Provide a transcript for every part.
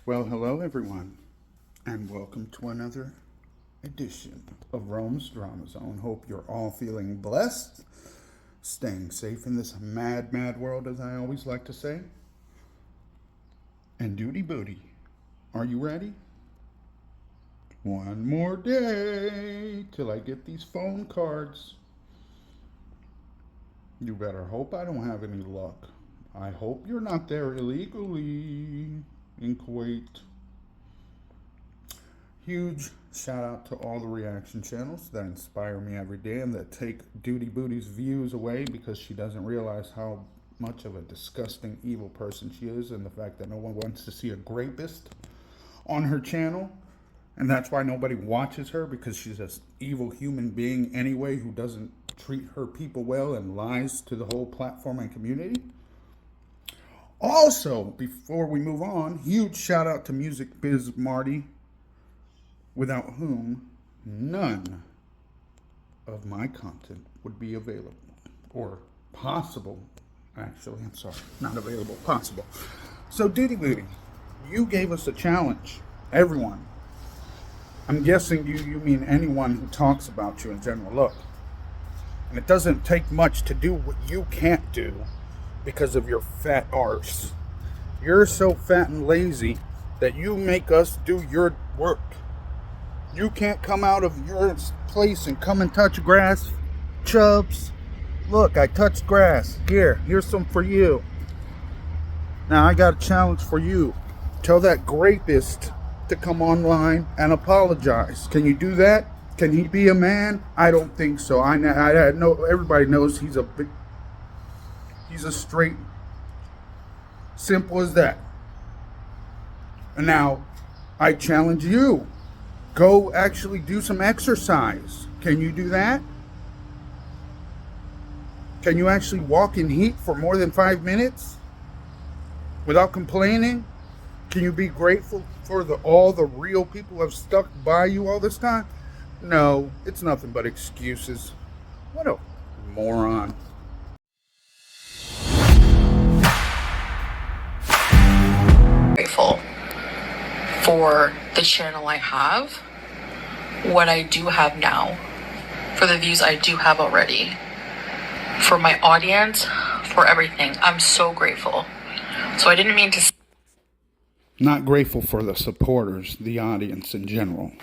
Well, hello everyone, and welcome to another edition of Rome's Drama Zone. Hope you're all feeling blessed, staying safe in this mad, mad world, as I always like to say. And duty booty, are you ready? One more day till I get these phone cards. You better hope I don't have any luck. I hope you're not there illegally in Kuwait. Huge shout out to all the reaction channels that inspire me every day and that take Duty Booty's views away because she doesn't realize how much of a disgusting, evil person she is, and the fact that no one wants to see a rapist on her channel. And that's why nobody watches her, because she's an evil human being anyway who doesn't treat her people well and lies to the whole platform and community. Also, before we move on, huge shout out to Music Biz Marty, without whom none of my content would be available. Or possible, actually. I'm sorry, not available, possible. So, Duty Booty, you gave us a challenge. Everyone. I'm guessing you mean anyone who talks about you in general. Look, and it doesn't take much to do what you can't do because of your fat arse. You're so fat and lazy that you make us do your work. You can't come out of your place and come and touch grass, chubs. Look, I touched grass. Here's some for you. Now I got a challenge for you. Tell that rapist to come online and apologize. Can you do that? Can he be a man? I don't think so. I know everybody knows he's a straight, simple as that. And now I challenge you. Go actually do some exercise. Can you do that? Can you actually walk in heat for more than 5 minutes without complaining? Can you be grateful for all the real people who have stuck by you all this time? No, it's nothing but excuses. What a moron. Grateful for the channel I have, what I do have now, for the views I do have already, for my audience, for everything. I'm so grateful. So I didn't mean to... Not grateful for the supporters, the audience in general.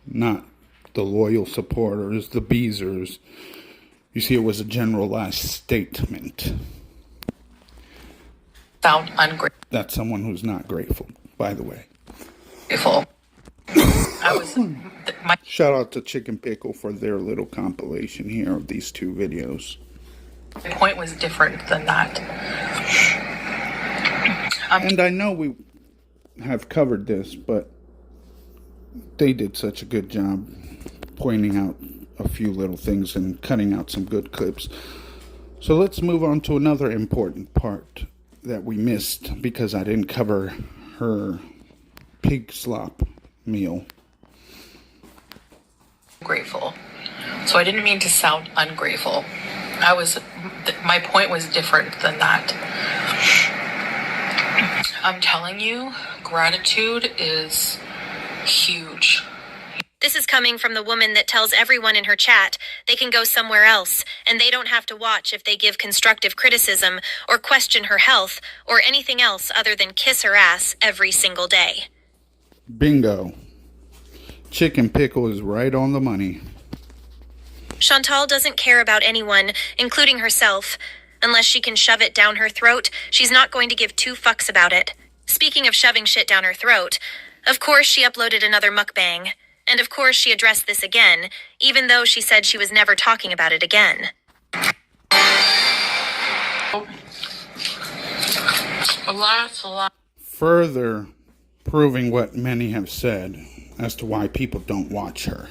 Not the loyal supporters, the beezers. You see, it was a generalized statement. Sound ungrateful. That's someone who's not grateful, by the way. Grateful. Shout out to Chicken Pickle for their little compilation here of these two videos. My point was different than that. And I know we have covered this, but they did such a good job pointing out a few little things and cutting out some good clips. So let's move on to another important part that we missed because I didn't cover her pig slop meal. Grateful. So I didn't mean to sound ungrateful. My point was different than that. I'm telling you, gratitude is huge. This is coming from the woman that tells everyone in her chat they can go somewhere else, and they don't have to watch if they give constructive criticism or question her health or anything else other than kiss her ass every single day. Bingo. Chicken Pickle is right on the money. Chantal doesn't care about anyone, including herself. Unless she can shove it down her throat, she's not going to give two fucks about it. Speaking of shoving shit down her throat, of course she uploaded another mukbang. And of course she addressed this again, even though she said she was never talking about it again. Further proving what many have said as to why people don't watch her.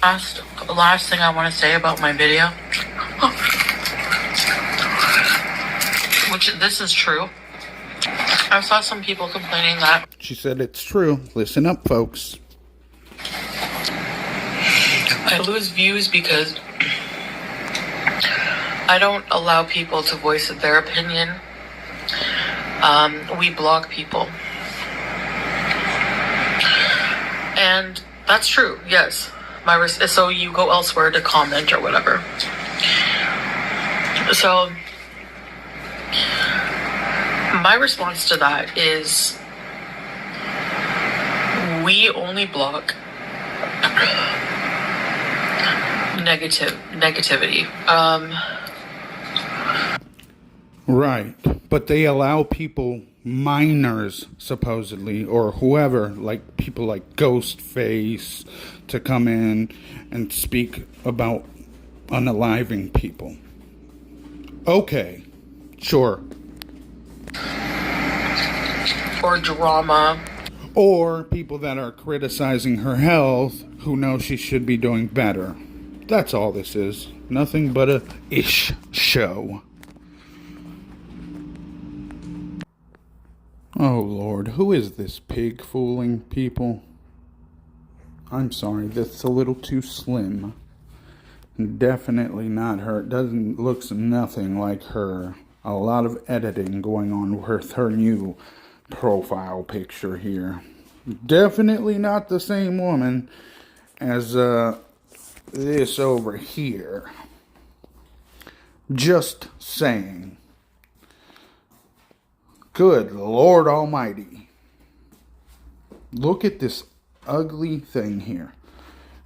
Last thing I want to say about my video, which this is true. I saw some people complaining that... She said it's true. Listen up, folks. I lose views because I don't allow people to voice their opinion. We block people. And that's true, yes. So you go elsewhere to comment or whatever. So my response to that is we only block negativity. Right, but they allow people, minors supposedly, or whoever, like people like Ghostface, to come in and speak about unaliving people. Okay, sure. Or drama. Or people that are criticizing her health who know she should be doing better. That's all this is. Nothing but a ish show. Oh Lord, who is this pig fooling people? I'm sorry, that's a little too slim. Definitely not her. It looks nothing like her. A lot of editing going on with her new profile picture here. Definitely not the same woman as this over here. Just saying. Good Lord Almighty. Look at this ugly thing here.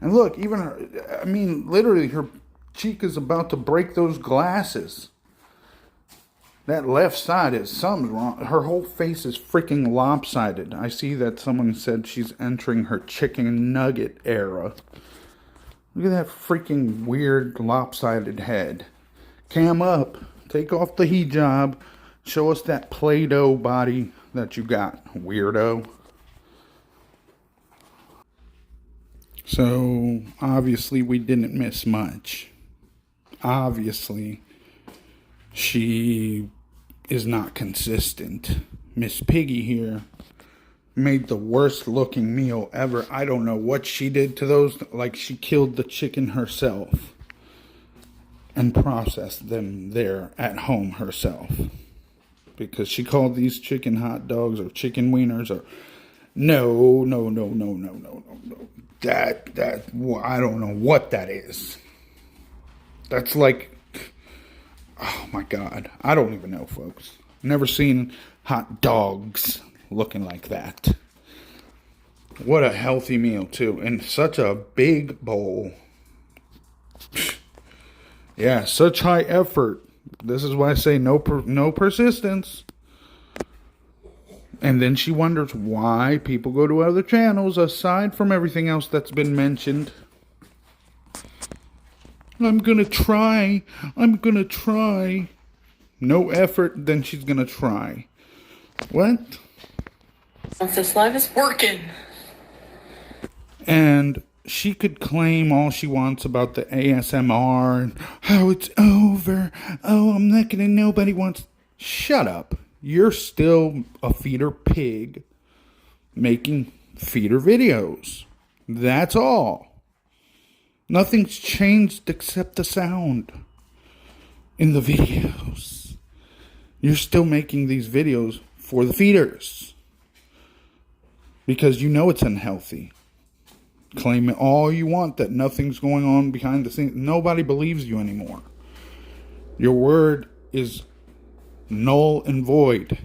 And look, even her, I mean, literally her cheek is about to break those glasses. That left side is something's wrong. Her whole face is freaking lopsided. I see that someone said she's entering her chicken nugget era. Look at that freaking weird lopsided head. Cam up. Take off the hijab. Show us that Play-Doh body that you got, weirdo. So, obviously we didn't miss much. Obviously, she is not consistent. Miss Piggy here made the worst looking meal ever. I don't know what she did to those. Like, she killed the chicken herself and processed them there at home herself. Because she called these chicken hot dogs or chicken wieners or... No. That, I don't know what that is. That's like... Oh my God. I don't even know, folks. Never seen hot dogs looking like that. What a healthy meal, too. And such a big bowl. Yeah, such high effort. This is why I say no persistence. And then she wonders why people go to other channels aside from everything else that's been mentioned. I'm gonna try. No effort, then she's gonna try. What? This live is working. And she could claim all she wants about the ASMR and how it's over. Oh, I'm not gonna, nobody wants. Shut up. You're still a feeder pig making feeder videos. That's all. Nothing's changed except the sound in the videos. You're still making these videos for the feeders because you know it's unhealthy. Claim it all you want that nothing's going on behind the scenes. Nobody believes you anymore. Your word is null and void.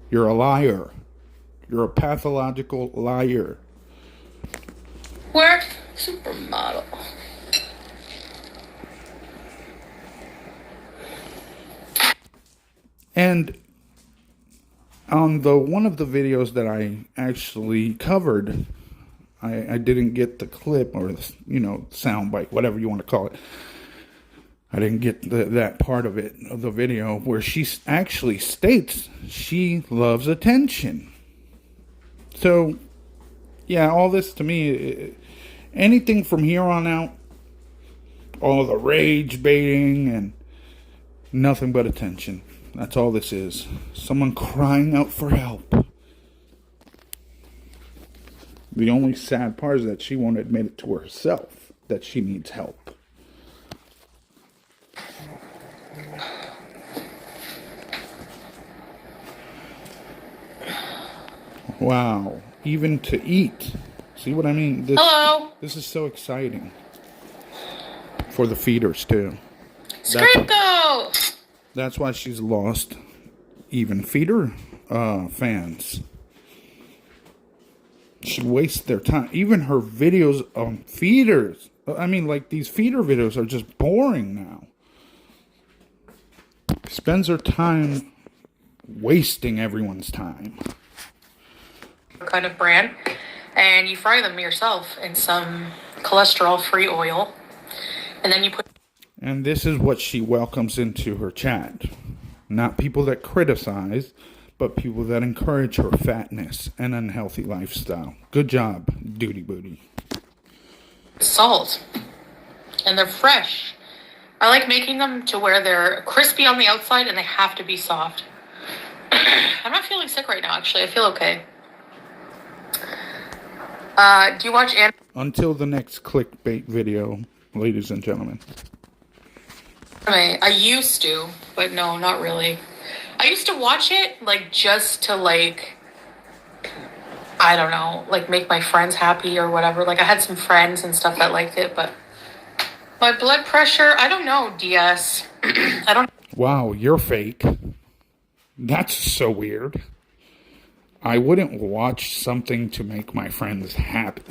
You're a liar. You're a pathological liar. We're supermodel. And on one of the videos that I actually covered, I didn't get the clip or the, sound bite, whatever you want to call it. I didn't get that part of it, of the video, where she actually states she loves attention. So, yeah, all this to me, anything from here on out, all the rage baiting and nothing but attention. That's all this is. Someone crying out for help. The only sad part is that she won't admit it to herself, that she needs help. Wow. Even to eat, See what I mean? Hello. This is so exciting. For the feeders, too. Scripto! That's why she's lost even feeder fans. She wastes their time. Even her videos on feeders. I mean, like, these feeder videos are just boring now. Spends her time wasting everyone's time. Kind of brand. And you fry them yourself in some cholesterol-free oil. And then you put... And this is what she welcomes into her chat. Not people that criticize, but people that encourage her fatness and unhealthy lifestyle. Good job, Duty Booty. Salt. And they're fresh. I like making them to where they're crispy on the outside and they have to be soft. I'm not feeling sick right now, actually. I feel okay. Do you watch Until the next clickbait video, ladies and gentlemen. anime? I used to, but no, not really. I used to watch it, like, just to, like, I don't know, like, make my friends happy or whatever. Like, I had some friends and stuff that liked it, but my blood pressure, I don't know, DS. I don't... Wow, you're fake. That's so weird. I wouldn't watch something to make my friends happy.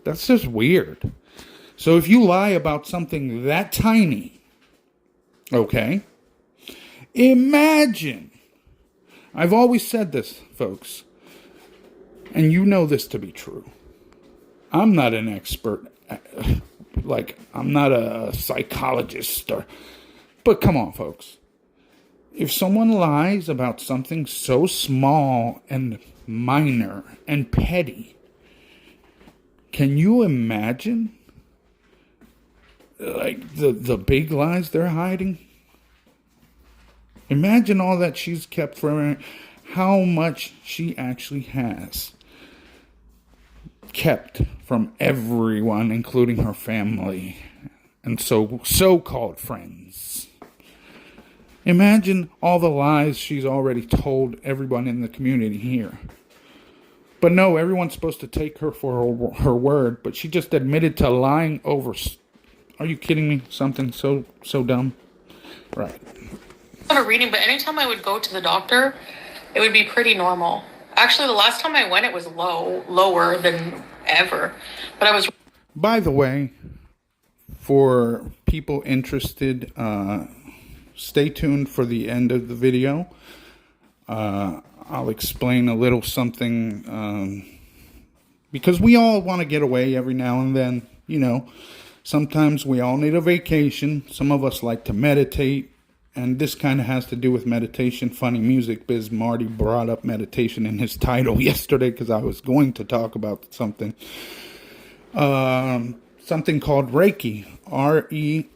That's just weird. So if you lie about something that tiny, okay? Imagine. I've always said this, folks. And you know this to be true. I'm not an expert. Like, I'm not a psychologist. But come on, folks. If someone lies about something so small and minor and petty, can you imagine, like, the big lies they're hiding? Imagine all that she's kept from her, how much she actually has kept from everyone, including her family and so-called friends. Imagine all the lies she's already told everyone in the community here. But no, everyone's supposed to take her for her word, but she just admitted to lying over... Are you kidding me? Something so dumb? Right. I have a reading, but anytime I would go to the doctor, it would be pretty normal. Actually, the last time I went, it was lower than ever. But I was... By the way, for people interested, stay tuned for the end of the video. I'll explain a little something, because we all want to get away every now and then, you know. Sometimes we all need a vacation. Some of us like to meditate, and this kind of has to do with meditation. Funny music, Biz Marty brought up meditation in his title yesterday because I was going to talk about something. Something called Reiki, Reiki.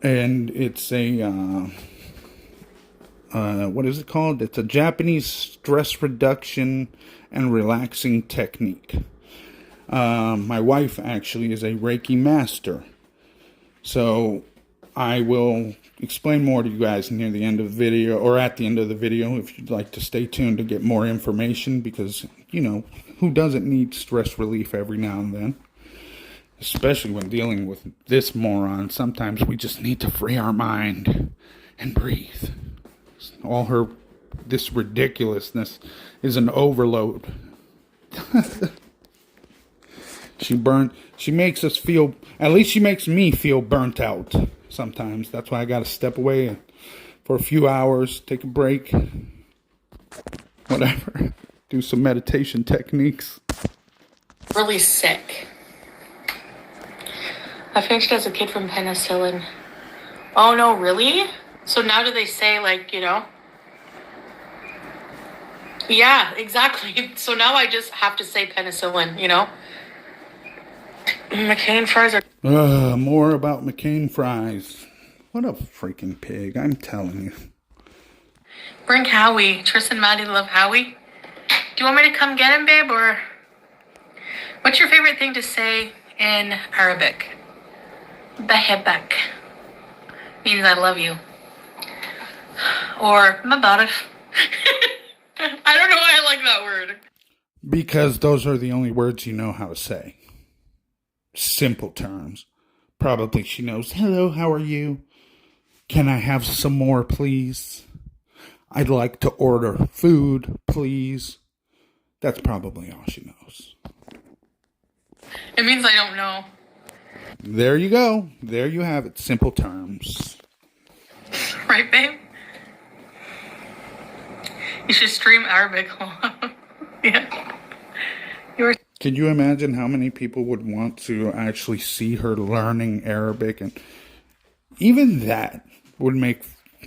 And it's a, what is it called? It's a Japanese stress reduction and relaxing technique. My wife actually is a Reiki master. So I will explain more to you guys near the end of the video, or at the end of the video, if you'd like to stay tuned to get more information, because, you know, who doesn't need stress relief every now and then? Especially when dealing with this moron. Sometimes we just need to free our mind and breathe. This ridiculousness is an overload. She makes us feel, at least she makes me feel burnt out sometimes. That's why I got to step away for a few hours, take a break, whatever. Do some meditation techniques. really sick. I finished as a kid from penicillin. Oh no, really? So now do they say, like, you know? Yeah, exactly. So now I just have to say penicillin, you know? McCain fries are... More about McCain fries. What a freaking pig, I'm telling you. Bring Howie. Tristan and Maddie love Howie. Do you want me to come get him, babe, or... What's your favorite thing to say in Arabic? Behebek. Means I love you. Or mabarif. I don't know why I like that word. Because those are the only words you know how to say. Simple terms. Probably she knows, hello, how are you? Can I have some more, please? I'd like to order food, please. That's probably all she knows. It means I don't know. There you go. There you have it. Simple terms. Right, babe? You should stream Arabic. Yeah. Can you imagine how many people would want to actually see her learning Arabic? And even that would make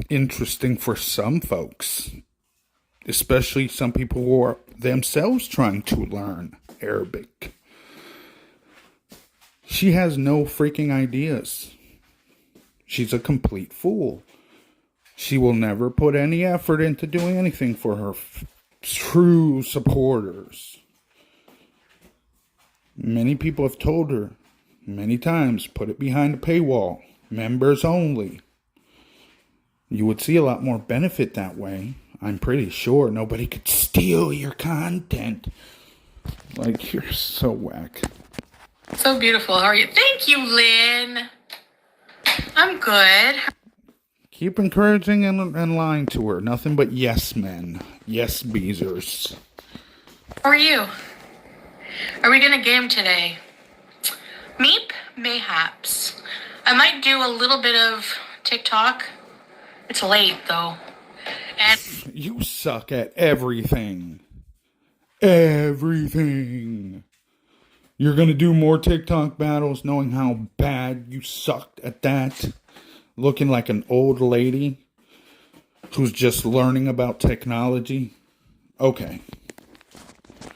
interesting for some folks. Especially some people who are themselves trying to learn Arabic. She has no freaking ideas. She's a complete fool. She will never put any effort into doing anything for her true supporters. Many people have told her many times, put it behind a paywall, members only. You would see a lot more benefit that way. I'm pretty sure nobody could steal your content. Like, you're so whack. So beautiful. How are you? Thank you, Lynn. I'm good. Keep encouraging and lying to her. Nothing but yes men. Yes beezers. How are you? Are we gonna game today? Meep? Mayhaps. I might do a little bit of TikTok. It's late, though. And You suck at everything. Everything. You're going to do more TikTok battles knowing how bad you sucked at that. Looking like an old lady who's just learning about technology. Okay.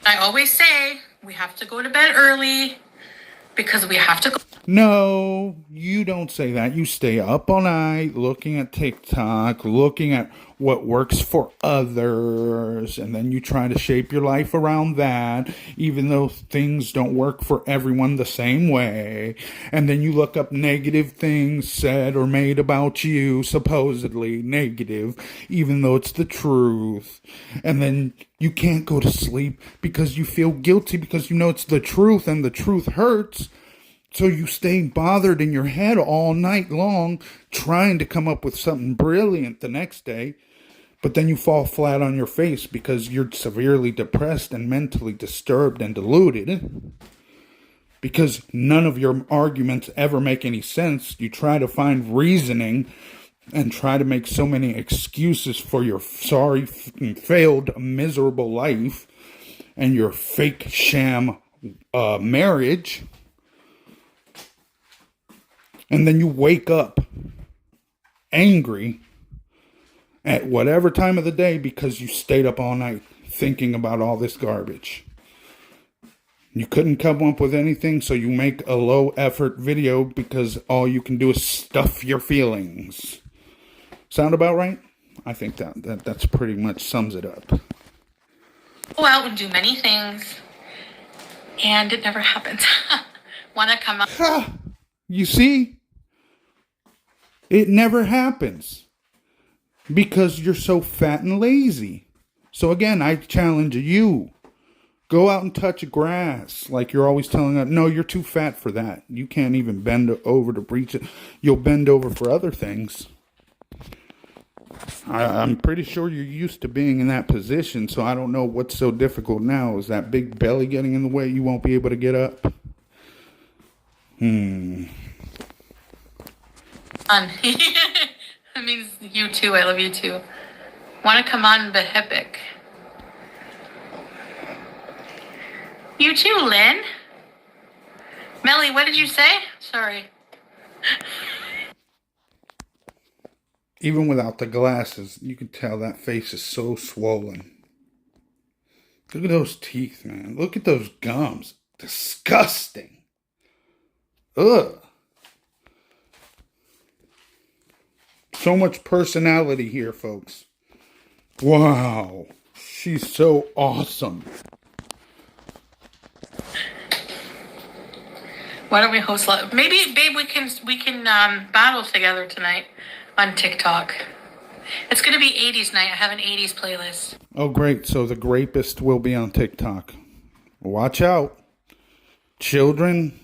I always say we have to go to bed early because we have to go. No, you don't say that. You stay up all night looking at TikTok, looking at what works for others, and then you try to shape your life around that, even though things don't work for everyone the same way. And then you look up negative things said or made about you, supposedly negative, even though it's the truth. And then you can't go to sleep because you feel guilty because you know it's the truth and the truth hurts. So you stay bothered in your head all night long trying to come up with something brilliant the next day. But then you fall flat on your face because you're severely depressed and mentally disturbed and deluded. Because none of your arguments ever make any sense. You try to find reasoning and try to make so many excuses for your sorry, failed, miserable life and your fake sham marriage. And then you wake up angry at whatever time of the day because you stayed up all night thinking about all this garbage. You couldn't come up with anything, so you make a low effort video because all you can do is stuff your feelings. Sound about right? I think that's pretty much sums it up. Go out and do many things, and it never happens. Wanna come up? Ha! You see? It never happens. Because you're so fat and lazy. So again, I challenge you. Go out and touch grass. Like you're always telling us, no, you're too fat for that. You can't even bend over to reach it. You'll bend over for other things. I'm pretty sure you're used to being in that position. So I don't know what's so difficult now. Is that big belly getting in the way? You won't be able to get up? That means you too. I love you too. Want to come on the Behepic? You too, Lynn. Melly, what did you say? Sorry. Even without the glasses, you can tell that face is so swollen. Look at those teeth, man. Look at those gums. Disgusting. Ugh. So much personality here, folks. Wow. She's so awesome. Why don't we host live? Maybe, babe, we can battle together tonight on TikTok. It's gonna be 80s night. I have an 80s playlist. Oh, great. So the Grapist will be on TikTok. Watch out. Children,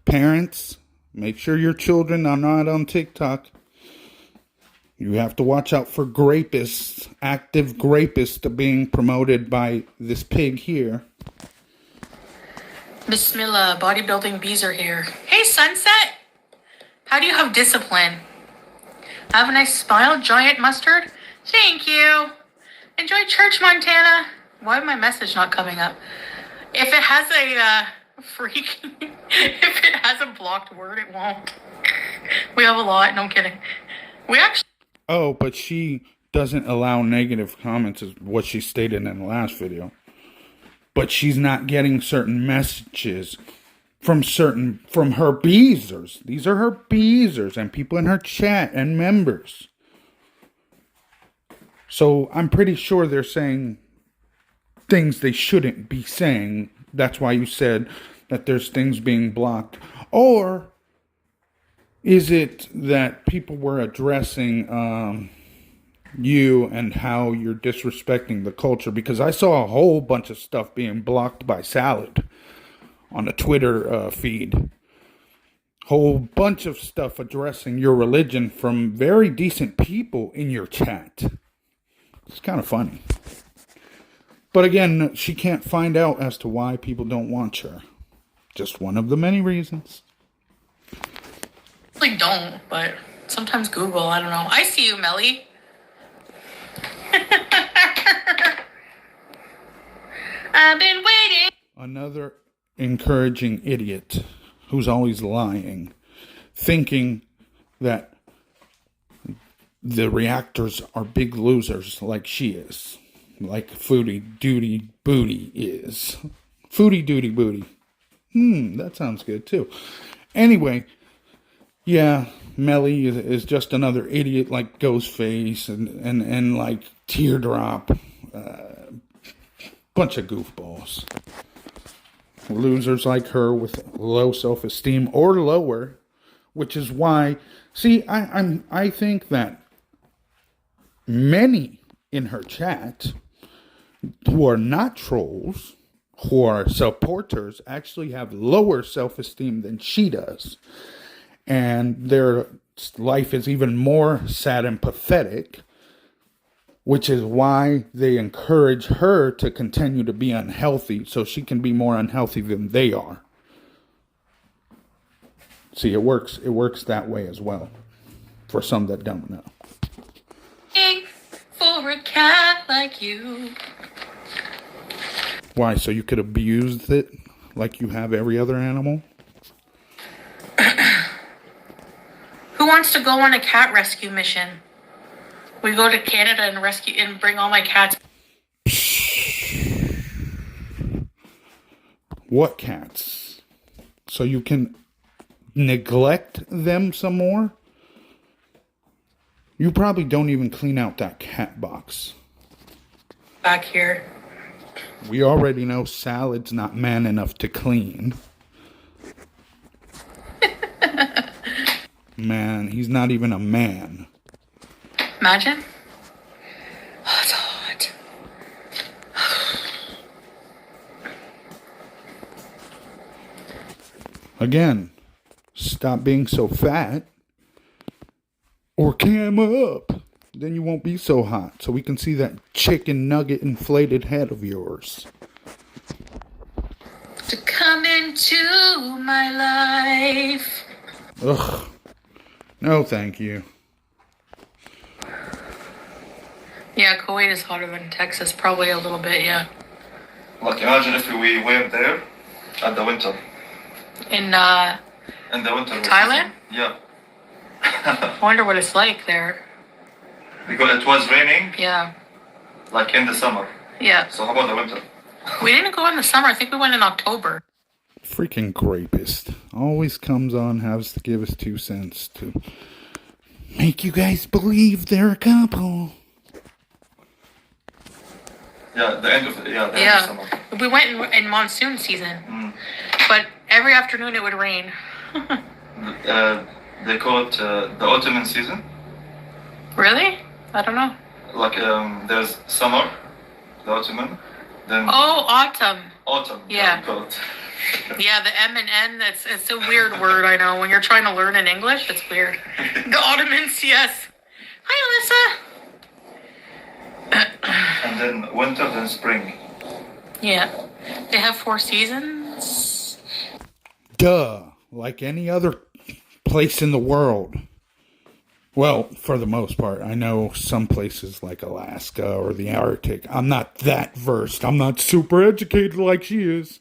parents, make sure your children are not on TikTok. You have to watch out for grapists, active grapists being promoted by this pig here. Bismillah, bodybuilding bees are here. Hey, Sunset! How do you have discipline? Have a nice smile, giant mustard? Thank you. Enjoy church, Montana. Why is my message not coming up? If it has a if it has a blocked word, it won't. We have a lot. No, I'm kidding. We actually. Oh, but she doesn't allow negative comments, is what she stated in the last video. But she's not getting certain messages from her beezers. These are her beezers and people in her chat and members. So I'm pretty sure they're saying things they shouldn't be saying. That's why you said that there's things being blocked. Or is it that people were addressing you and how you're disrespecting the culture? Because I saw a whole bunch of stuff being blocked by Salad on the Twitter feed. Whole bunch of stuff addressing your religion from very decent people in your chat. It's kind of funny. But again, she can't find out as to why people don't want her. Just one of the many reasons. Like don't, but sometimes Google, I don't know. I see you, Melly. I've been waiting. Another encouraging idiot who's always lying, thinking that the reactors are big losers like she is, like foodiebeauty is. Foodiebeauty. That sounds good too. Anyway, yeah, Melly is just another idiot like Ghostface and like Teardrop. Bunch of goofballs. Losers like her with low self-esteem or lower, which is why, see, I think that many in her chat who are not trolls, who are supporters, actually have lower self-esteem than she does. And their life is even more sad and pathetic, which is why they encourage her to continue to be unhealthy so she can be more unhealthy than they are. See, it works that way as well, for some that don't know. For a cat like you. Why, so you could abuse it like you have every other animal? Who wants to go on a cat rescue mission? We go to Canada and rescue and bring all my cats. What cats? So you can neglect them some more? You probably don't even clean out that cat box. Back here. We already know Salad's not man enough to clean. Man, he's not even a man. Imagine. Oh, it's hot. Again, stop being so fat. Or cam up. Then you won't be so hot. So we can see that chicken nugget inflated head of yours. To come into my life. Ugh. No, thank you. Yeah, Kuwait is hotter than Texas. Probably a little bit, yeah. Like, imagine if we were there at the winter. In the winter. Thailand? Yeah. I wonder what it's like there. Because it was raining, Yeah. like in the summer. Yeah. So how about the winter? We didn't go in the summer. I think we went in October. Freaking grapist. Always comes on, has to give us 2 cents to make you guys believe they're a couple. Yeah, the end of summer. We went in monsoon season. But every afternoon it would rain. They call it the autumn season. Really? I don't know. Like there's summer, the autumn, then Oh, autumn. Autumn. Yeah. Call it. Yeah, the M and N, it's a weird word, I know. When you're trying to learn in English, it's weird. The Ottomans, yes. Hi, And then winter, then spring. Alyssa. Yeah. They have 4 seasons. Duh. Like any other place in the world. Well, for the most part. I know some places like Alaska or the Arctic. I'm not that versed. I'm not super educated like she is.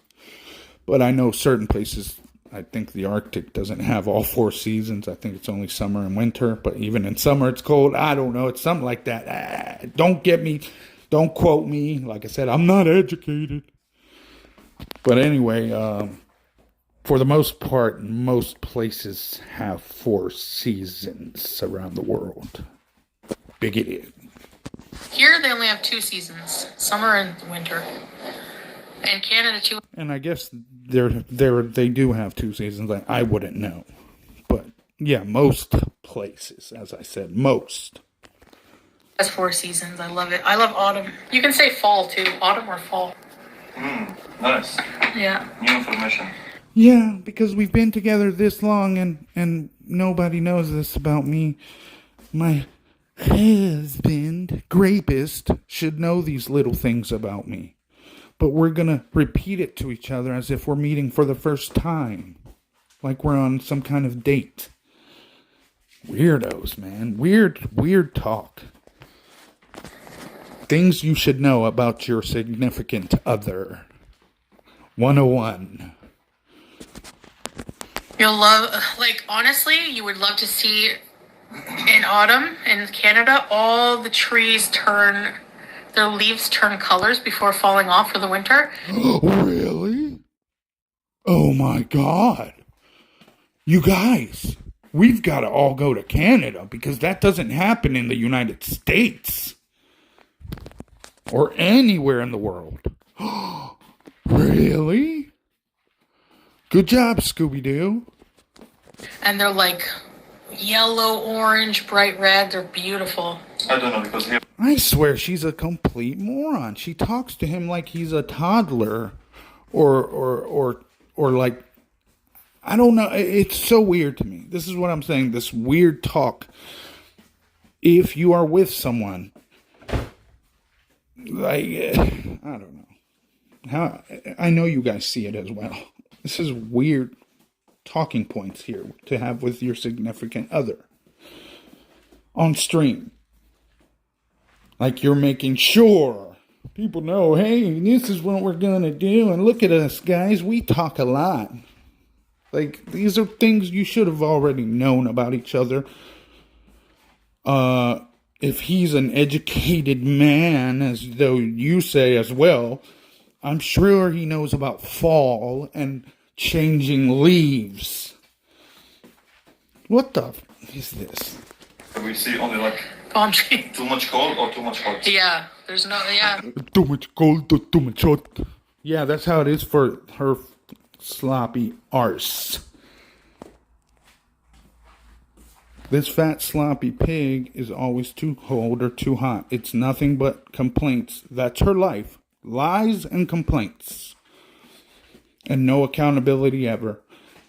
But I know certain places, I think the Arctic doesn't have all 4 seasons. I think it's only summer and winter. But even in summer, it's cold. I don't know. It's something like that. Don't get me. Don't quote me. Like I said, I'm not educated. But anyway, for the most part, most places have 4 seasons around the world. Bigoted. Here, they only have 2 seasons. Summer and winter. And Canada, too. And I guess they do have 2 seasons. I wouldn't know. But, yeah, most places, as I said, most. Has 4 seasons. I love it. I love autumn. You can say fall, too. Autumn or fall. Nice. Yeah. New information. Yeah, because we've been together this long and nobody knows this about me. My husband, Grapist, should know these little things about me. But we're going to repeat it to each other as if we're meeting for the first time. Like we're on some kind of date. Weirdos, man. Weird talk. Things you should know about your significant other. 101. You'll love, like, honestly, you would love to see in autumn in Canada, all the trees their leaves turn colors before falling off for the winter. Really? Oh my God. You guys, we've got to all go to Canada because that doesn't happen in the United States. Or anywhere in the world. Really? Good job, Scooby-Doo. And they're like yellow, orange, bright red. They're beautiful. I don't know because here. I swear she's a complete moron. She talks to him like he's a toddler or like, I don't know. It's so weird to me. This is what I'm saying. This weird talk. If you are with someone, like, I don't know. I know you guys see it as well. This is weird talking points here to have with your significant other on stream. Like you're making sure people know, hey, this is what we're going to do. And look at us, guys. We talk a lot. Like, these are things you should have already known about each other. If he's an educated man, as though you say as well, I'm sure he knows about fall and changing leaves. What the is this? We see only like Palm tree. too much cold or too much hot. Yeah, there's no, yeah. Too much cold, too much hot. Yeah, that's how it is for her sloppy arse. This fat sloppy pig is always too cold or too hot. It's nothing but complaints. That's her life. Lies and complaints. And no accountability ever.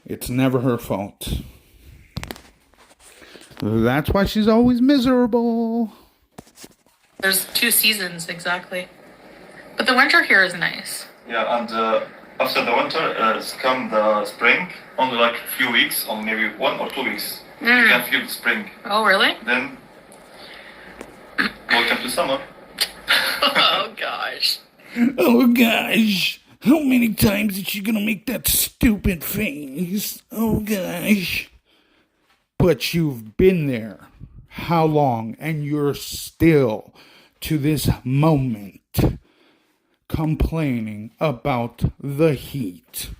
It's never her fault. That's why she's always miserable. There's 2 seasons, exactly. But the winter here is nice. Yeah, and after the winter, come the spring. Only like a few weeks, or maybe 1 or 2 weeks. You can feel the spring. Oh, really? Then, welcome to summer. Oh, gosh. Oh, gosh. How many times is she gonna make that stupid face? Oh, gosh. But you've been there. How long? And you're still, to this moment, complaining about the heat.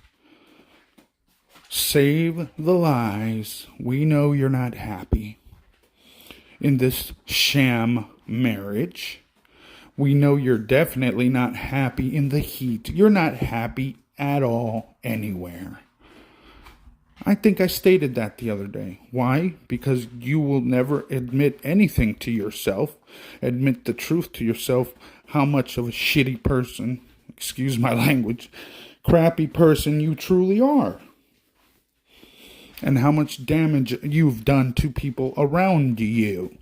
Save the lies. We know you're not happy in this sham marriage. We know you're definitely not happy in the heat. You're not happy at all anywhere. I think I stated that the other day. Why? Because you will never admit anything to yourself. Admit the truth to yourself. How much of a shitty person, excuse my language, crappy person you truly are. And how much damage you've done to people around you.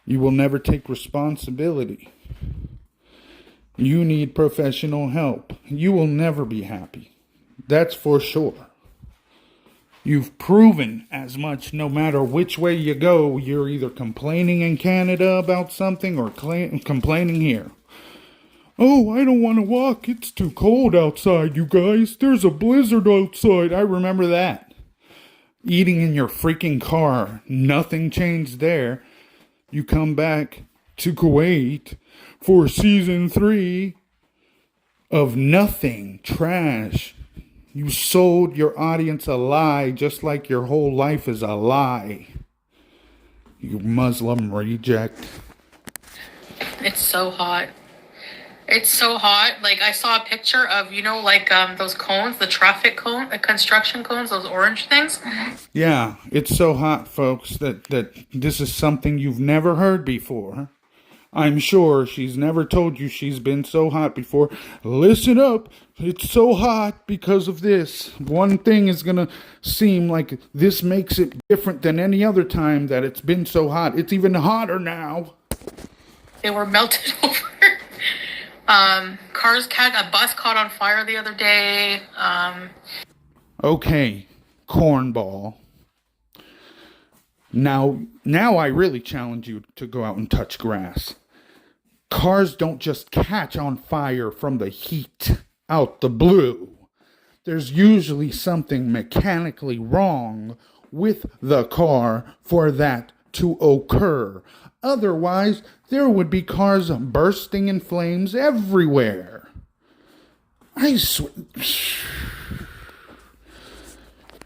You will never take responsibility. You need professional help. You will never be happy. That's for sure. You've proven as much no matter which way you go. You're either complaining in Canada about something or complaining here. Oh, I don't want to walk. It's too cold outside, you guys. There's a blizzard outside. I remember that. Eating in your freaking car. Nothing changed there. You come back to Kuwait for season 3 of nothing. Trash. You sold your audience a lie just like your whole life is a lie. You Muslim reject. It's so hot. It's so hot. Like, I saw a picture of, those cones, the traffic cone, the construction cones, those orange things. Yeah, it's so hot, folks, that this is something you've never heard before. I'm sure she's never told you she's been so hot before. Listen up. It's so hot because of this. One thing is going to seem like this makes it different than any other time that it's been so hot. It's even hotter now. They were melted over. A bus caught on fire the other day. Okay, cornball. Now I really challenge you to go out and touch grass. Cars don't just catch on fire from the heat out the blue. There's usually something mechanically wrong with the car for that to occur. Otherwise, there would be cars bursting in flames everywhere. I swear.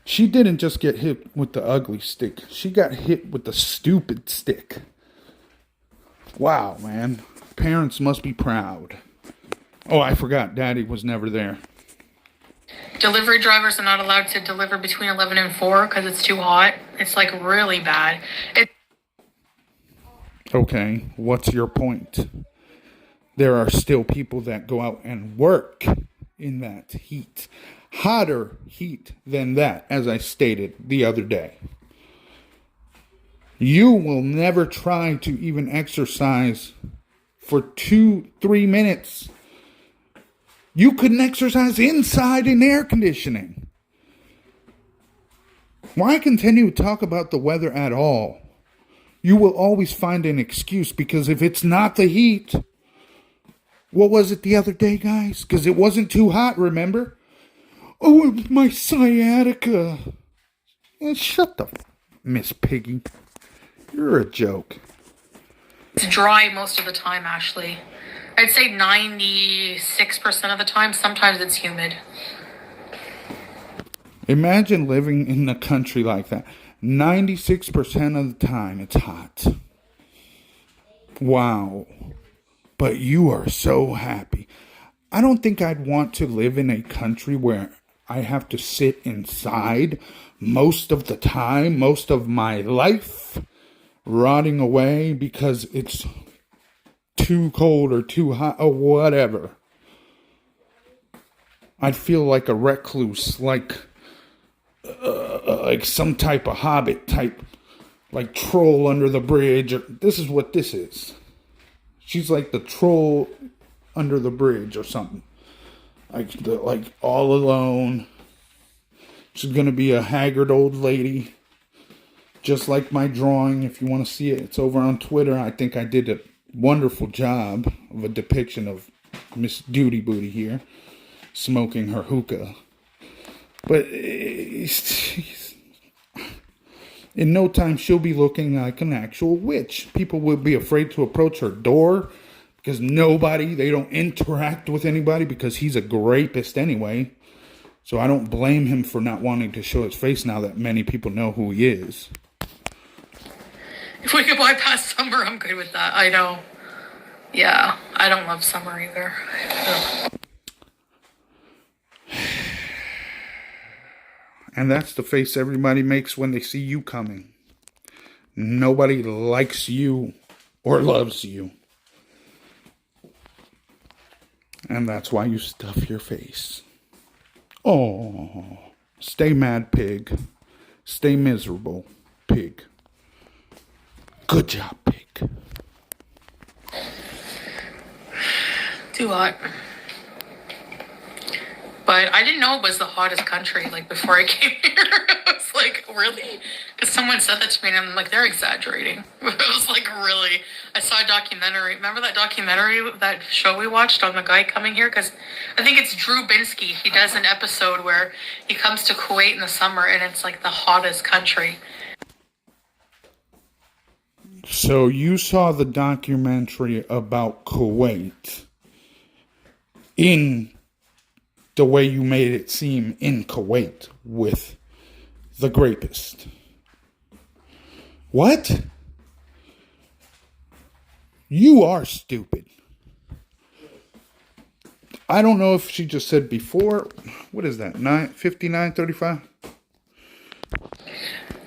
She didn't just get hit with the ugly stick. She got hit with the stupid stick. Wow, man. Parents must be proud. Oh, I forgot. Daddy was never there. Delivery drivers are not allowed to deliver between 11 and 4 because it's too hot. It's like really bad. Okay, what's your point? There are still people that go out and work in that heat. Hotter heat than that, as I stated the other day. You will never try to even exercise for 2-3 minutes. You couldn't exercise inside in air conditioning. Why continue to talk about the weather at all? You will always find an excuse, because if it's not the heat, what was it the other day, guys? Because it wasn't too hot, remember? Oh, it was my sciatica. Shut the Miss Piggy. You're a joke. It's dry most of the time, Ashley. I'd say 96% of the time. Sometimes it's humid. Imagine living in a country like that. 96% of the time it's hot. Wow. But you are so happy. I don't think I'd want to live in a country where I have to sit inside most of the time, most of my life, rotting away because it's too cold or too hot or whatever. I'd feel like a recluse, like some type of hobbit type, like troll under the bridge. This is what this is. She's like the troll under the bridge or something. Like all alone. She's gonna be a haggard old lady, just like my drawing. If you want to see it, it's over on Twitter. I think I did a wonderful job of a depiction of Miss Duty Booty here, smoking her hookah. But in no time, she'll be looking like an actual witch. People will be afraid to approach her door because they don't interact with anybody because he's a rapist anyway. So I don't blame him for not wanting to show his face now that many people know who he is. If we could bypass summer, I'm good with that. I know. Yeah, I don't love summer either. And that's the face everybody makes when they see you coming. Nobody likes you or loves you. And that's why you stuff your face. Oh, stay mad, pig. Stay miserable, pig. Good job, pig. Too hot. But I didn't know it was the hottest country, like, before I came here. I was like, really? Because someone said that to me, and I'm like, they're exaggerating. It was like, really? I saw a documentary. Remember that documentary, that show we watched on the guy coming here? Because I think it's Drew Binsky. He does an episode where he comes to Kuwait in the summer, and it's like the hottest country. So you saw the documentary about Kuwait in the way you made it seem in Kuwait with the rapist. What? You are stupid. I don't know if she just said before. What is that? 59:35?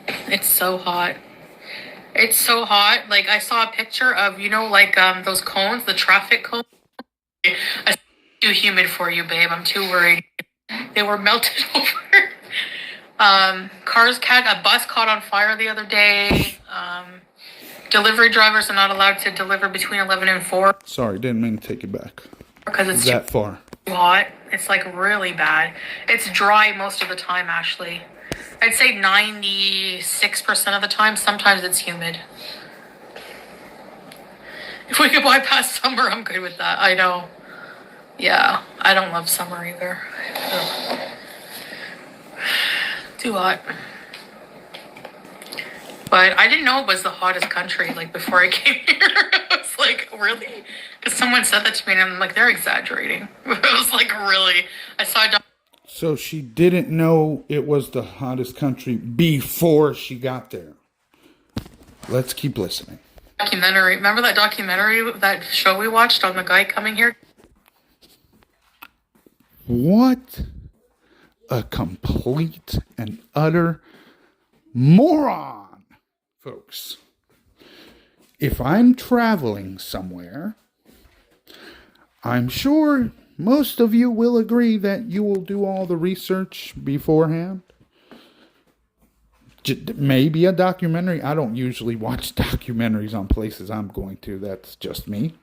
It's so hot. It's so hot. Like, I saw a picture of, like, those cones, the traffic cones. It's too humid for you, babe. I'm too worried. They were melted over. A bus caught on fire the other day. Delivery drivers are not allowed to deliver between 11 and 4. Sorry, didn't mean to take you back. Because it's that far. Too hot. It's like really bad. It's dry most of the time, Ashley. I'd say 96% of the time. Sometimes it's humid. If we could bypass summer, I'm good with that. I know. Yeah, I don't love summer either. Ugh. Too hot. But I didn't know it was the hottest country, like, before I came here. I was like, really? Because someone said that to me, and I'm like, they're exaggerating. I was like, really? I saw a So she didn't know it was the hottest country before she got there. Let's keep listening. documentary. Remember that documentary, that show we watched on the guy coming here? What a complete and utter moron, folks. If I'm traveling somewhere, I'm sure most of you will agree that you will do all the research beforehand. Maybe a documentary. I don't usually watch documentaries on places I'm going to. That's just me.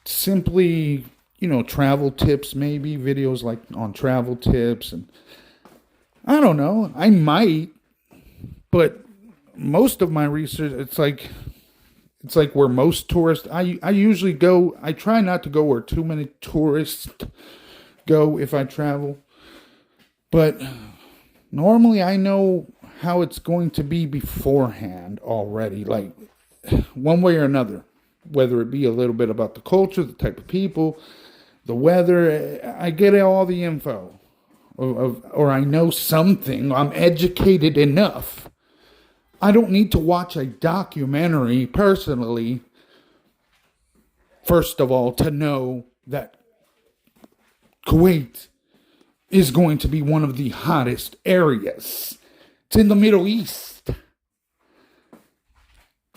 Simply, travel tips, maybe videos like on travel tips. And I don't know. I might. But most of my research, it's like where most tourists, I usually go, I try not to go where too many tourists go if I travel. But normally I know how it's going to be beforehand already, like one way or another, whether it be a little bit about the culture, the type of people, the weather. I get all the info or I know something. I'm educated enough. I don't need to watch a documentary personally, first of all, to know that Kuwait is going to be one of the hottest areas. It's in the Middle East.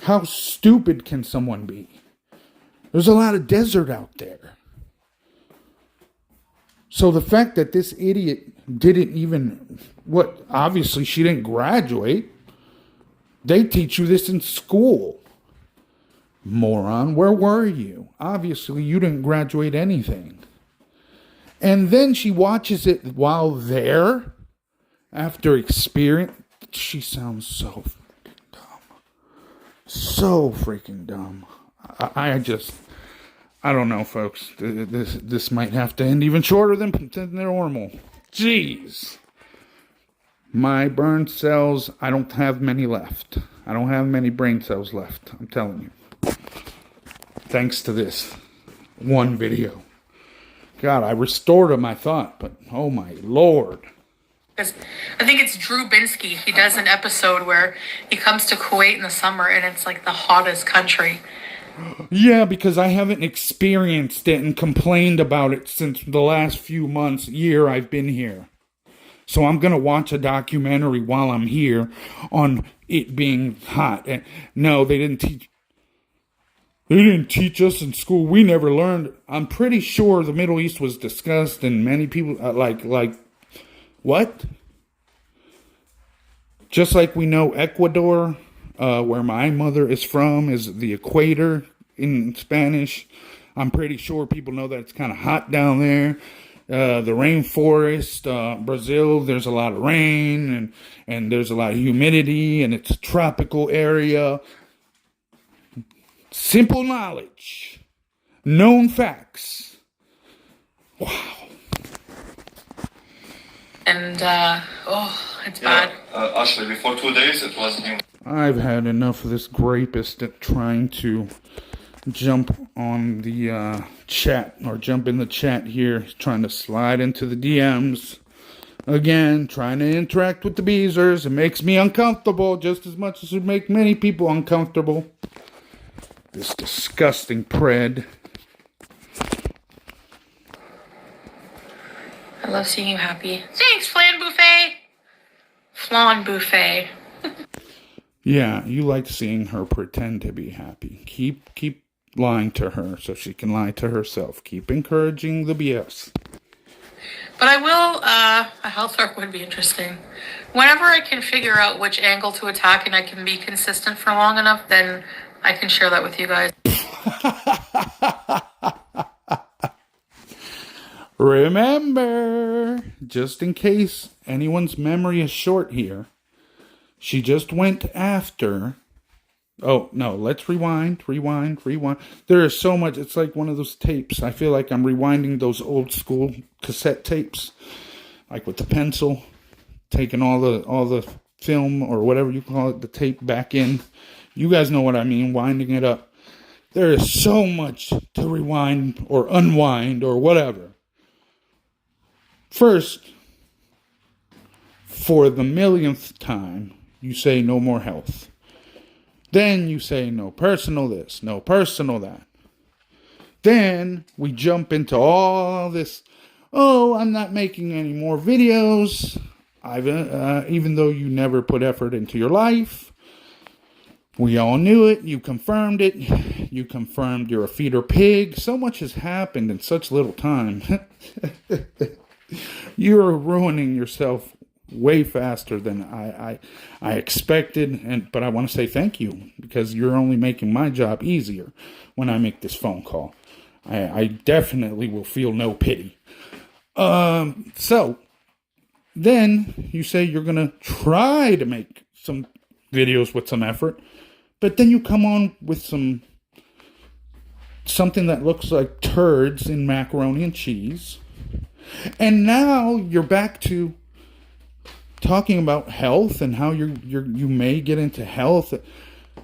How stupid can someone be? There's a lot of desert out there. So the fact that this idiot didn't even, obviously she didn't graduate. They teach you this in school. Moron, where were you? Obviously, you didn't graduate anything. And then she watches it while there, after experience. She sounds so freaking dumb. So freaking dumb. I don't know, folks. This might have to end even shorter than normal. Jeez. My burn cells, I don't have many left. I don't have many brain cells left. I'm telling you. Thanks to this one video. God, I restored my thought, but oh my Lord. I think it's Drew Binsky. He does an episode where he comes to Kuwait in the summer, and it's like the hottest country. Yeah, because I haven't experienced it and complained about it since the last few months, year I've been here. So I'm going to watch a documentary while I'm here on it being hot. And no, they didn't teach. They didn't teach us in school. We never learned. I'm pretty sure the Middle East was discussed, and many people like what? Just like we know Ecuador, where my mother is from, is the equator in Spanish. I'm pretty sure people know that it's kind of hot down there. The rainforest, Brazil, there's a lot of rain and there's a lot of humidity, and it's a tropical area. Simple knowledge. Known facts. Wow. And, it's bad. Actually, before 2 days, it was new. I've had enough of this grapist trying to jump on the chat, or jump in the chat here, trying to slide into the DMs. Again, trying to interact with the Beezers. It makes me uncomfortable just as much as it makes many people uncomfortable. This disgusting pred. I love seeing you happy. Thanks, Flan Buffet. Flan Buffet. Yeah, you like seeing her pretend to be happy. Keep lying to her so she can lie to herself. Keep encouraging the BS. But I will, a health arc would be interesting. Whenever I can figure out which angle to attack and I can be consistent for long enough, then I can share that with you guys. Remember, just in case anyone's memory is short here, she just went after... Oh, no, let's rewind. There is so much. It's like one of those tapes. I feel like I'm rewinding those old school cassette tapes, like with the pencil, taking all the film or whatever you call it, the tape back in. You guys know what I mean, winding it up. There is so much to rewind or unwind or whatever. First, for the millionth time, you say no more health. Then you say no personal this, no personal that. Then we jump into all this, oh, I'm not making any more videos, even though you never put effort into your life. We all knew it. You confirmed it. You confirmed you're a feeder pig. So much has happened in such little time. You're ruining yourself way faster than I expected, but I want to say thank you, because you're only making my job easier when I make this phone call. I definitely will feel no pity. So then you say you're gonna try to make some videos with some effort, but then you come on with something that looks like turds in macaroni and cheese, and now you're back to talking about health and how you may get into health.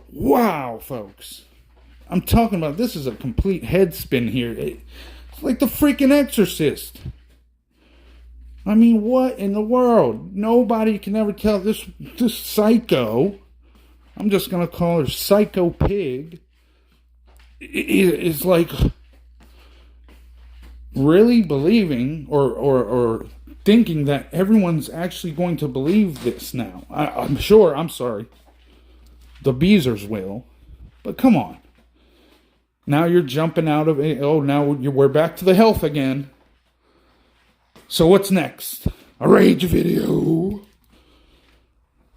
Wow, folks. I'm talking about, this is a complete head spin here. It's like the freaking Exorcist. I mean, what in the world? Nobody can ever tell this psycho, I'm just going to call her Psycho Pig, is like really believing or thinking that everyone's actually going to believe this now. I'm sure, I'm sorry, the Beezers will, but come on. Now you're jumping out of it. Oh, now we're back to the health again. So what's next? A rage video?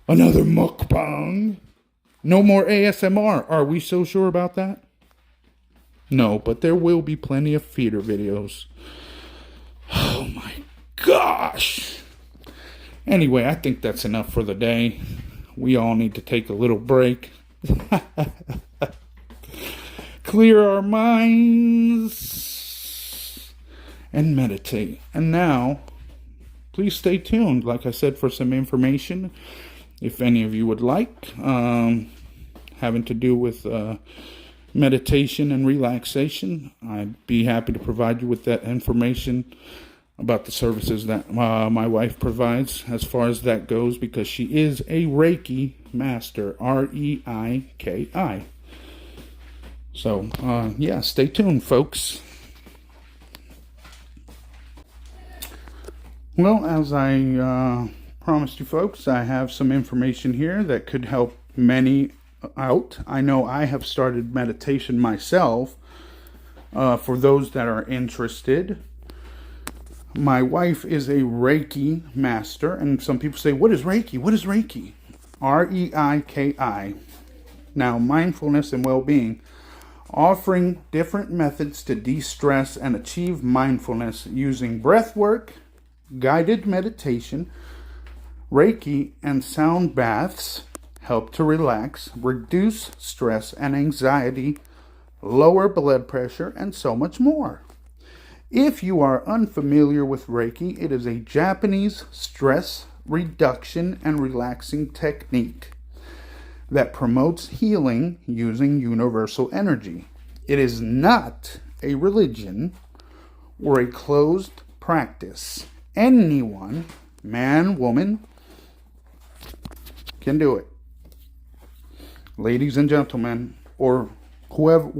Another mukbang? No more ASMR. Are we so sure about that? No, but there will be plenty of feeder videos. Oh my gosh. Anyway, I think that's enough for the day. We all need to take a little break. Clear our minds and meditate. And now, please stay tuned, like I said, for some information, if any of you would like, having to do with meditation and relaxation. I'd be happy to provide you with that information about the services that my wife provides as far as that goes, because she is a Reiki master, Reiki. So, yeah, stay tuned, folks. Well, as I promised you folks, I have some information here that could help many out. I know I have started meditation myself. For those that are interested, my wife is a Reiki master, and some people say, what is Reiki? What is Reiki? Reiki. Now, mindfulness and well-being, offering different methods to de-stress and achieve mindfulness using breath work, guided meditation, Reiki, and sound baths help to relax, reduce stress and anxiety, lower blood pressure, and so much more. If you are unfamiliar with Reiki, it is a Japanese stress reduction and relaxing technique that promotes healing using universal energy. It is not a religion or a closed practice. Anyone, man, woman, can do it. Ladies and gentlemen, or whoever,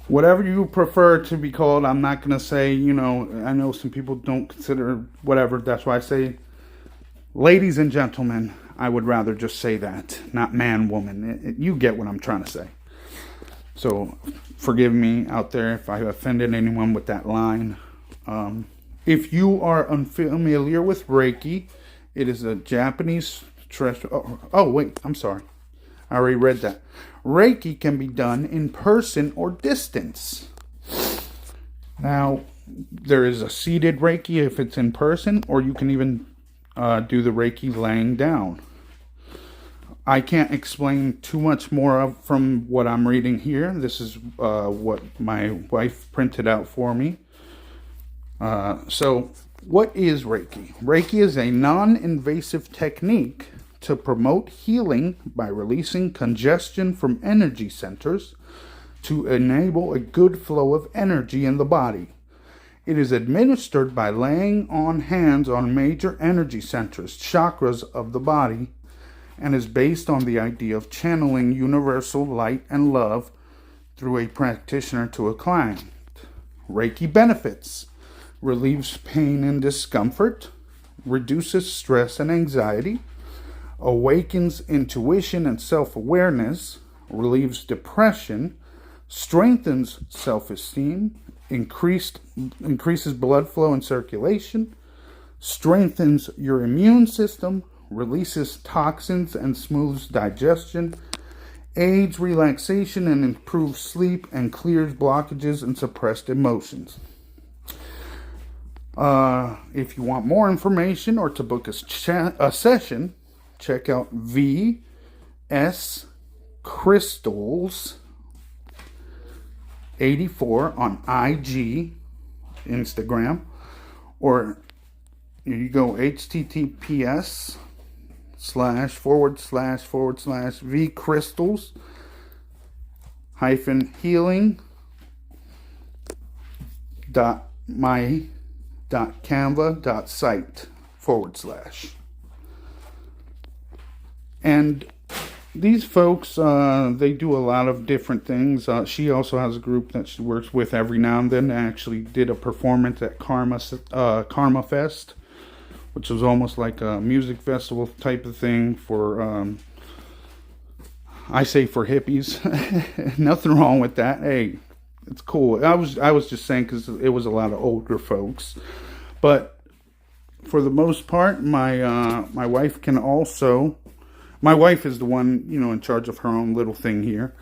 whatever you prefer to be called. I'm not going to say, I know some people don't consider whatever. That's why I say ladies and gentlemen. I would rather just say that, not man, woman. You get what I'm trying to say. So forgive me out there if I offended anyone with that line. If you are unfamiliar with Reiki, it is a Japanese stress. Oh, wait, I'm sorry. I already read that. Reiki can be done in person or distance. Now, there is a seated Reiki if it's in person, or you can even do the Reiki laying down. I can't explain too much more from what I'm reading here. This is what my wife printed out for me. So, what is Reiki? Reiki is a non-invasive technique to promote healing by releasing congestion from energy centers to enable a good flow of energy in the body. It is administered by laying on hands on major energy centers, chakras of the body, and is based on the idea of channeling universal light and love through a practitioner to a client. Reiki benefits: relieves pain and discomfort, reduces stress and anxiety, awakens intuition and self-awareness, relieves depression, strengthens self-esteem, increases blood flow and circulation, strengthens your immune system, releases toxins and smooths digestion, aids relaxation and improves sleep, and clears blockages and suppressed emotions. If you want more information or to book a session, check out VS Crystals 84 on IG, Instagram, or you go https:///vcrystals healing.my.canva.site/. And these folks, they do a lot of different things. She also has a group that she works with every now and then. They actually did a performance at Karma Fest, which was almost like a music festival type of thing for, I say for hippies. Nothing wrong with that. Hey, it's cool. I was just saying because it was a lot of older folks. But for the most part, my wife can also... My wife is the one, in charge of her own little thing here.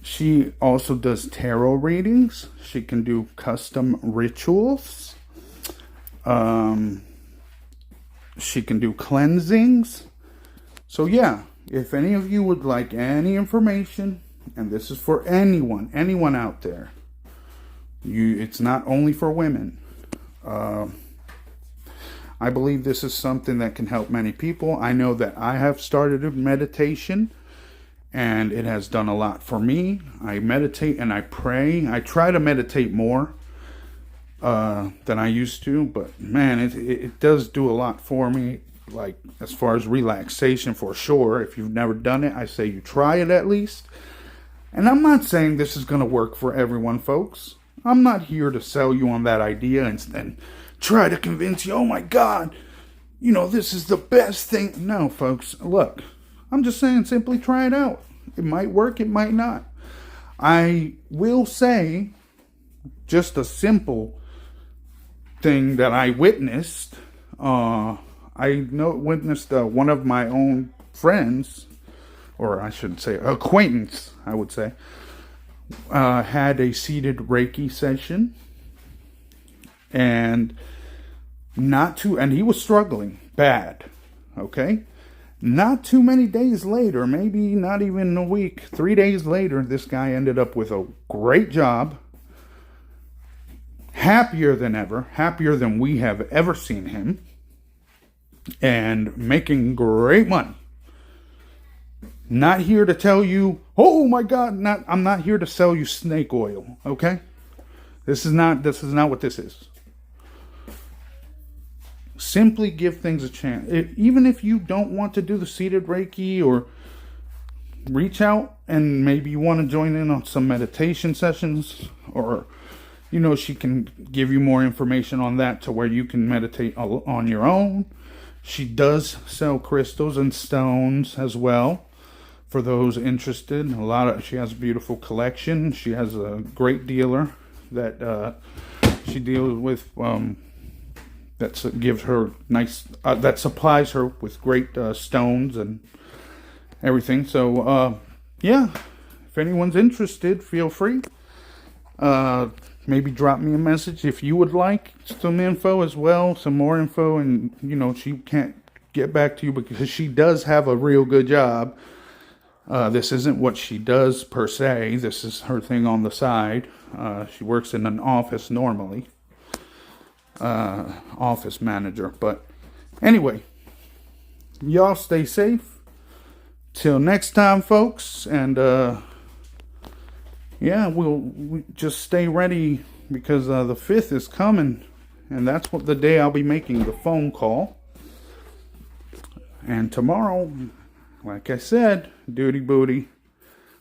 She also does tarot readings. She can do custom rituals. She can do cleansings. So yeah, if any of you would like any information, and this is for anyone out there, it's not only for women. I believe this is something that can help many people. I know that I have started a meditation, and it has done a lot for me. I meditate and I pray. I try to meditate more than I used to, but man, it does do a lot for me, like as far as relaxation, for sure. If you've never done it, I say you try it at least. And I'm not saying this is going to work for everyone, folks. I'm not here to sell you on that idea and try to convince you, oh my God, this is the best thing. No, folks, look, I'm just saying, simply try it out. It might work, it might not. I will say, just a simple thing that I witnessed. Witnessed one of my own friends, or I should say acquaintance, I would say, had a seated Reiki session, and he was struggling bad. Okay, not too many days later, maybe not even a week, 3 days later, this guy ended up with a great job, happier than ever, happier than we have ever seen him, and making great money. Not here to tell you, oh my God, I'm not here to sell you snake oil, okay? This is not what this is. Simply give things a chance. Even if you don't want to do the seated Reiki, or reach out and maybe you want to join in on some meditation sessions, or, she can give you more information on that to where you can meditate on your own. She does sell crystals and stones as well, for those interested. She has a beautiful collection. She has a great dealer that she deals with, that gives her nice, that supplies her with great stones and everything. So yeah, if anyone's interested, feel free. Maybe drop me a message if you would like some info as well, some more info. And she can't get back to you because she does have a real good job. This isn't what she does per se. This is her thing on the side. She works in an office normally. Office manager. But anyway, y'all stay safe. Till next time, folks. And yeah, we just stay ready, because the 5th is coming. And that's the day I'll be making the phone call. And tomorrow, like I said, duty booty,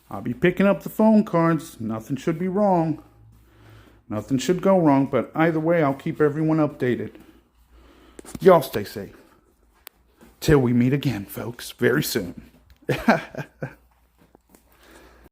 I'll be picking up the phone cards. Nothing should be wrong. Nothing should go wrong. But either way, I'll keep everyone updated. Y'all stay safe. Till we meet again, folks, very soon.